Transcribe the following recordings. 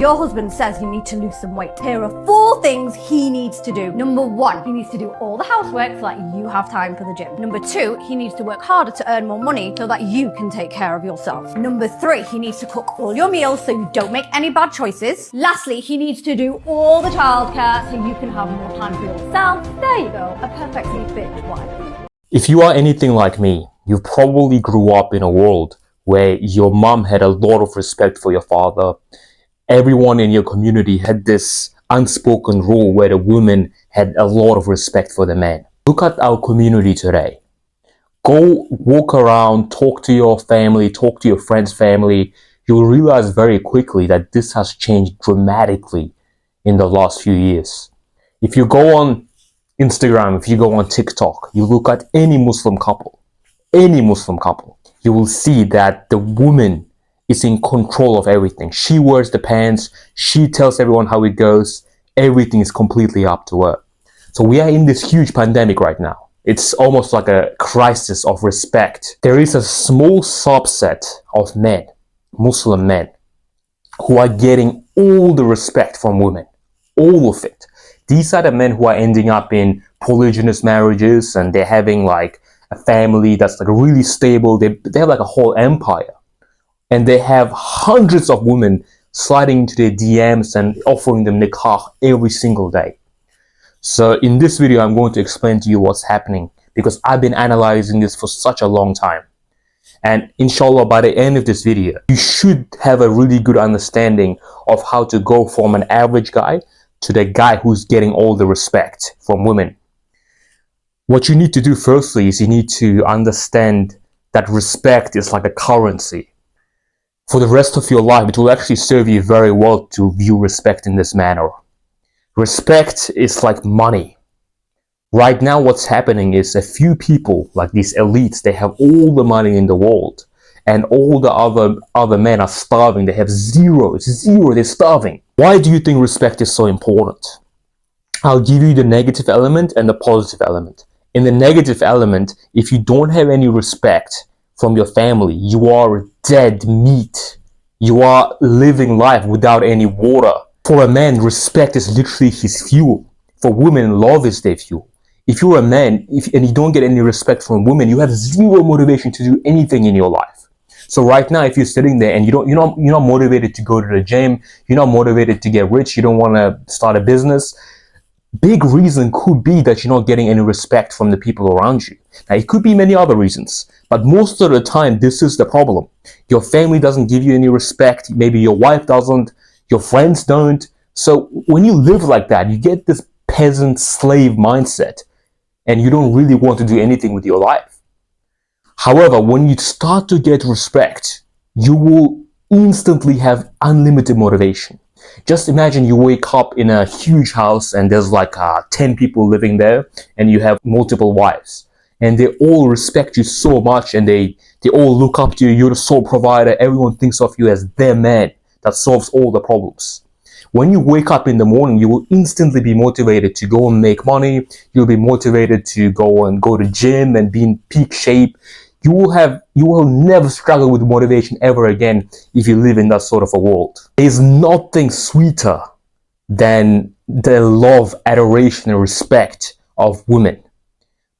Your husband says you need to lose some weight. Here are 4 things he needs to do. Number 1, he needs to do all the housework so that you have time for the gym. Number 2, he needs to work harder to earn more money so that you can take care of yourself. Number 3, he needs to cook all your meals so you don't make any bad choices. Lastly, he needs to do all the childcare so you can have more time for yourself. There you go, a perfectly fit wife. If you are anything like me, you probably grew up in a world where your mom had a lot of respect for your father. Everyone in your community had this unspoken rule where the woman had a lot of respect for the man. Look at our community today. Go walk around, talk to your family, talk to your friend's family. You'll realize very quickly that this has changed dramatically in the last few years. If you go on Instagram, if you go on TikTok, you look at any Muslim couple, you will see that the woman is in control of everything. She wears the pants, she tells everyone how it goes, everything is completely up to her. So we are in this huge pandemic right now. It's almost like a crisis of respect. There is a small subset of men, Muslim men, who are getting all the respect from women, all of it. These are the men who are ending up in polygynous marriages and they're having like a family that's like really stable. They have like a whole empire. And they have hundreds of women sliding into their DMs and offering them nikah every single day. So in this video, I'm going to explain to you what's happening because I've been analyzing this for such a long time. And inshallah, by the end of this video, you should have a really good understanding of how to go from an average guy to the guy who's getting all the respect from women. What you need to do firstly is you need to understand that respect is like a currency. For the rest of your life, it will actually serve you very well to view respect in this manner. Respect is like money. Right now, what's happening is a few people, like these elites, they have all the money in the world. And all the other men are starving. They have zero, they're starving. Why do you think respect is so important? I'll give you the negative element and the positive element. In the negative element, if you don't have any respect from your family, you are dead meat. You are living life without any water. For a man, respect is literally his fuel. For women, love is their fuel. If you're a man and you don't get any respect from women, you have zero motivation to do anything in your life. So right now, if you're sitting there and you're not motivated to go to the gym, you're not motivated to get rich, you don't want to start a business, big reason could be that you're not getting any respect from the people around you. Now, it could be many other reasons, but most of the time, this is the problem. Your family doesn't give you any respect. Maybe your wife doesn't. Your friends don't. So when you live like that, you get this peasant slave mindset, and you don't really want to do anything with your life. However, when you start to get respect, you will instantly have unlimited motivation. Just imagine you wake up in a huge house and there's like 10 people living there and you have multiple wives and they all respect you so much and they all look up to you. You're the sole provider. Everyone thinks of you as their man that solves all the problems. When you wake up in the morning, you will instantly be motivated to go and make money. You'll be motivated to go to gym and be in peak shape. You will never struggle with motivation ever again if you live in that sort of a world. There's nothing sweeter than the love, adoration, and respect of women.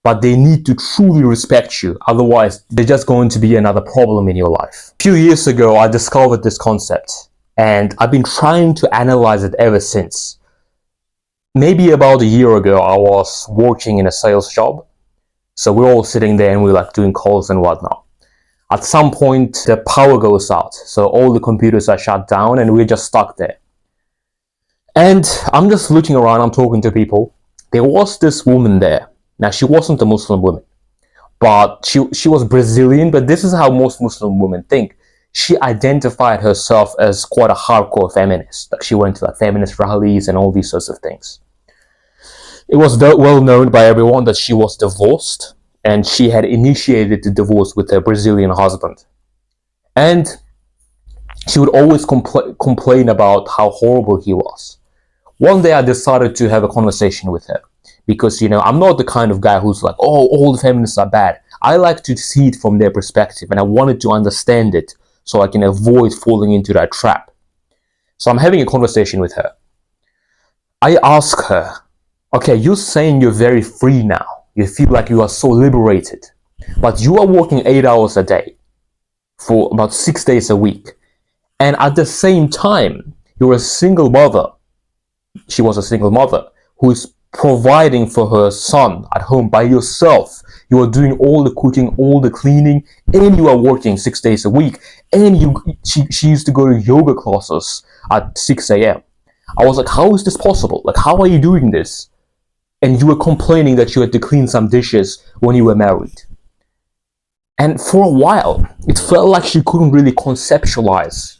But they need to truly respect you. Otherwise, they're just going to be another problem in your life. A few years ago, I discovered this concept. And I've been trying to analyze it ever since. Maybe about a year ago, I was working in a sales job. So we're all sitting there and we're like doing calls and whatnot. At some point, the power goes out. So all the computers are shut down and we're just stuck there. And I'm just looking around, I'm talking to people. There was this woman there. Now, she wasn't a Muslim woman, but she was Brazilian, but this is how most Muslim women think. She identified herself as quite a hardcore feminist. Like she went to like feminist rallies and all these sorts of things. It was well known by everyone that she was divorced and she had initiated the divorce with her Brazilian husband. And she would always complain about how horrible he was. One day I decided to have a conversation with her because, I'm not the kind of guy who's like, oh, all the feminists are bad. I like to see it from their perspective and I wanted to understand it so I can avoid falling into that trap. So I'm having a conversation with her. I ask her, okay, you're saying you're very free now. You feel like you are so liberated. But you are working 8 hours a day for about 6 days a week. And at the same time, you're a single mother. She was a single mother who is providing for her son at home by yourself. You are doing all the cooking, all the cleaning, and you are working 6 days a week. And she used to go to yoga classes at 6 a.m. I was like, how is this possible? Like, how are you doing this? And you were complaining that you had to clean some dishes when you were married. And for a while, it felt like she couldn't really conceptualize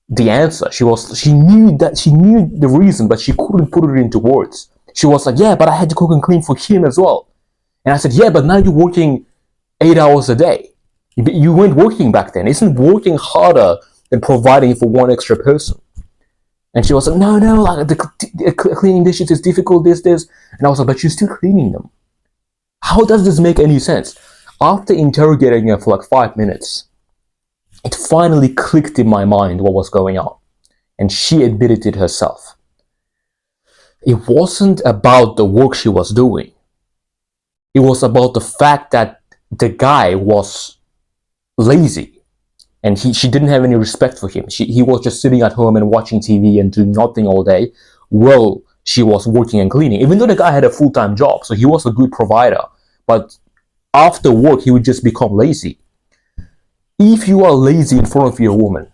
the answer. She knew the reason, but she couldn't put it into words. She was like, yeah, but I had to cook and clean for him as well. And I said, yeah, but now you're working 8 hours a day. You weren't working back then. Isn't working harder than providing for one extra person? And she was like, no, like the cleaning dishes is difficult, this. And I was like, but you're still cleaning them. How does this make any sense? After interrogating her for like 5 minutes, it finally clicked in my mind what was going on. And she admitted it herself. It wasn't about the work she was doing. It was about the fact that the guy was lazy. And she didn't have any respect for him. He was just sitting at home and watching TV and doing nothing all day while she was working and cleaning. Even though the guy had a full-time job, so he was a good provider. But after work, he would just become lazy. If you are lazy in front of your woman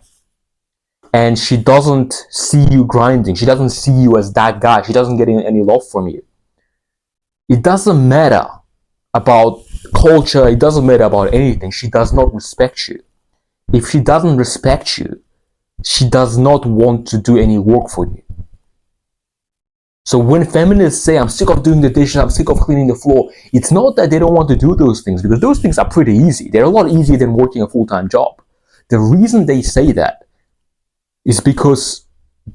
and she doesn't see you grinding, she doesn't see you as that guy, she doesn't get any love from you, it doesn't matter about culture, it doesn't matter about anything. She does not respect you. If she doesn't respect you, she does not want to do any work for you. So when feminists say, I'm sick of doing the dishes, I'm sick of cleaning the floor, it's not that they don't want to do those things, because those things are pretty easy. They're a lot easier than working a full-time job. The reason they say that is because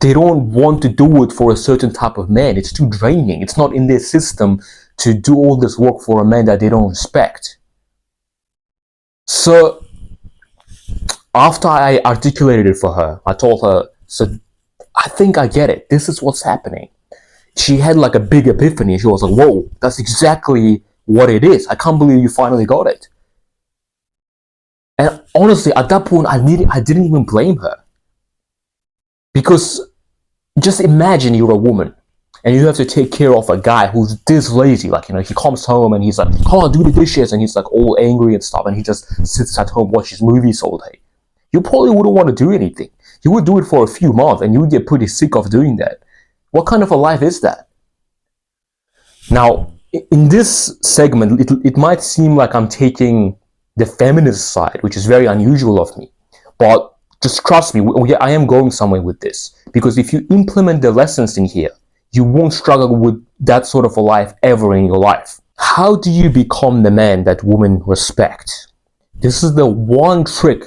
they don't want to do it for a certain type of man. It's too draining. It's not in their system to do all this work for a man that they don't respect. So after I articulated it for her, I told her, so I think I get it. This is what's happening. She had like a big epiphany. She was like, whoa, that's exactly what it is. I can't believe you finally got it. And honestly, at that point, I didn't even blame her. Because just imagine you're a woman and you have to take care of a guy who's this lazy. Like, he comes home and he's like, come on, do the dishes. And he's like all angry and stuff. And he just sits at home, watches movies all day. You probably wouldn't want to do anything. You would do it for a few months and you would get pretty sick of doing that. What kind of a life is that? Now, in this segment, it might seem like I'm taking the feminist side, which is very unusual of me. But just trust me, I am going somewhere with this. Because if you implement the lessons in here, you won't struggle with that sort of a life ever in your life. How do you become the man that women respect? This is the one trick.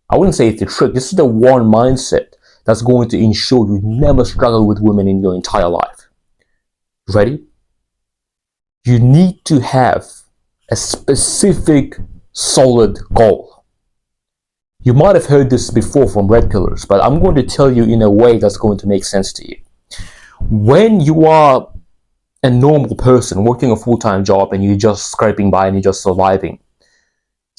I wouldn't say it's a trick. This is the one mindset that's going to ensure you never struggle with women in your entire life. Ready? You need to have a specific, solid goal. You might have heard this before from red pillars, but I'm going to tell you in a way that's going to make sense to you. When you are a normal person working a full-time job and you're just scraping by and you're just surviving,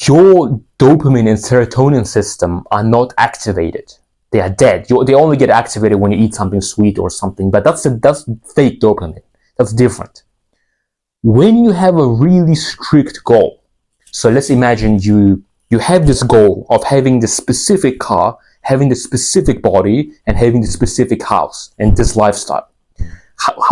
your dopamine and serotonin system are not activated. They are dead. They only get activated when you eat something sweet or something, but that's fake dopamine. That's different. When you have a really strict goal, so let's imagine you have this goal of having this specific car, having this specific body, and having this specific house and this lifestyle.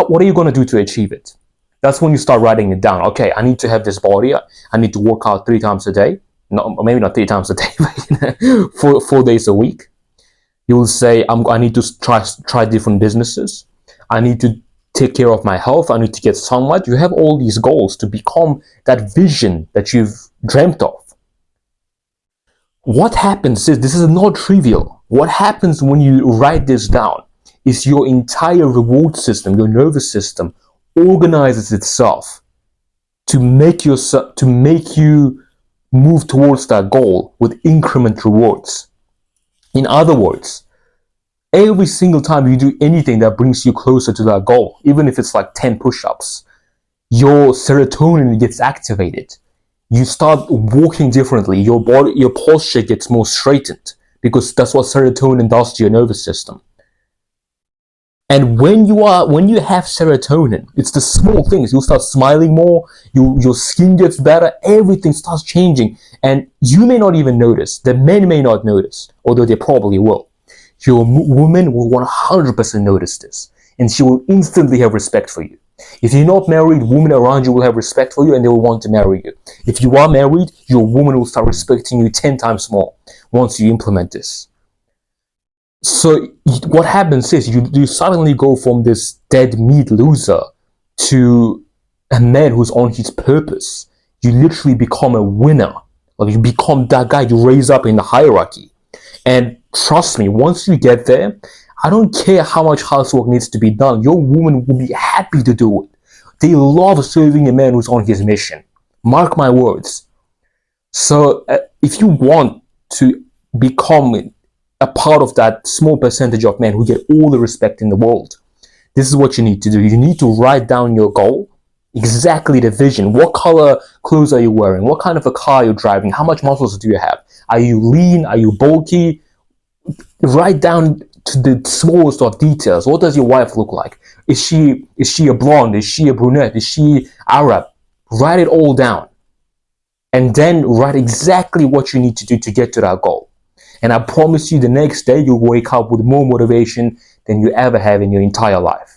What are you going to do to achieve it? That's when you start writing it down. Okay, I need to have this body. I need to work out 3 times a day. No, maybe not 3 times a day, but 4 days a week. You will say, I need to try different businesses. I need to take care of my health. I need to get sunlight. You have all these goals to become that vision that you've dreamt of. What happens is, this is not trivial. What happens when you write this down is your entire reward system, your nervous system, organizes itself to make you move towards that goal with increment rewards. In other words, Every single time you do anything that brings you closer to that goal, even if it's like 10 push-ups, your serotonin gets activated. You start walking differently. Your body, your posture gets more straightened because that's what serotonin does to your nervous system. And when you have serotonin, it's the small things. You'll start smiling more. Your skin gets better. Everything starts changing, and you may not even notice. The men may not notice, although they probably will. Your woman will 100% notice this, and she will instantly have respect for you. If you're not married, women around you will have respect for you, and they will want to marry you. If you are married, your woman will start respecting you 10 times more once you implement this. So what happens is you suddenly go from this dead meat loser to a man who's on his purpose. You literally become a winner. Like you become that guy, you raise up in the hierarchy. And trust me, once you get there, I don't care how much housework needs to be done. Your woman will be happy to do it. They love serving a man who's on his mission. Mark my words. So if you want to become a part of that small percentage of men who get all the respect in the world, this is what you need to do. You need to write down your goal, exactly the vision. What color clothes are you wearing? What kind of a car are you driving? How much muscles do you have? Are you lean? Are you bulky? Write down to the smallest of details. What does your wife look like? Is she a blonde? Is she a brunette? Is she Arab? Write it all down. And then write exactly what you need to do to get to that goal. And I promise you the next day you'll wake up with more motivation than you ever have in your entire life.